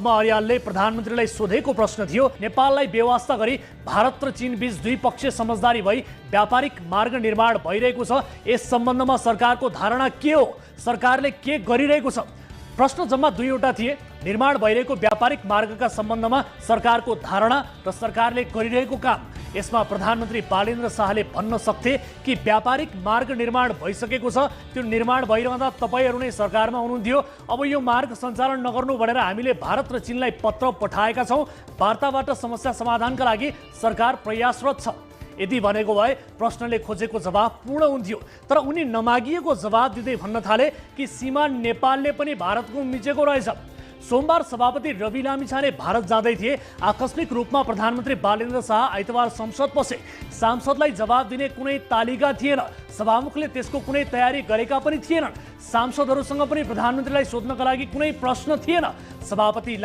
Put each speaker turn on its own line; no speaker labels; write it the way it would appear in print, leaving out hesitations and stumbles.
पद्म अर्यालले प्रधानमन्त्रीलाई सोधेको प्रश्न थियो, नेपाललाई बेवास्ता गरी भारत र चीन बीच द्विपक्षीय समझदारी भई व्यापारिक मार्ग निर्माण भइरहेको छ। यस सम्बन्धमा सरकारको धारणा के हो? सरकारले के गरिरहेको छ? प्रश्न जम्मा दुईवटा थिए। निर्माण भइरहेको व्यापारिक मार्गका सम्बन्धमा सरकारको धारणा र सरकारले गरिरहेको काम। यसमा प्रधानमन्त्री बालेन्द्र शाहले भन्न सक्थे कि व्यापारिक मार्ग निर्माण भइसकेको छ, त्यो निर्माण भइरहँदा तपाईहरू नै सरकारमा हुनुहुन्थ्यो, अब यो मार्ग सञ्चालन नगर्नु भनेर हामीले भारत र चीनलाई पत्र पठाएका छौँ, वार्ताबाट समस्या समाधानका लागि सरकार प्रयासरत छ। यदि भनेको भए प्रश्नले खोजेको जवाब पूर्ण हुन्थ्यो। तर उनी नमागिएको जवाब दिँदै भन्न थाले कि सीमा नेपालले पनि भारतको मिचेको रहेछ। सोमबार सभापति रवि लामिछाने भारत जाँदै थिए। आकस्मिक रूपमा प्रधानमन्त्री बालेन्द्र शाह आइतबार संसद पसे। सांसदलाई जवाब दिने कुनै तालिका थिएन, सभामुखले त्यसको कुनै तयारी गरेका पनि थिएनन्। सांसदहरूसँग पनि प्रधानमन्त्रीलाई सोध्नका लागि कुनै प्रश्न थिएन। सभापति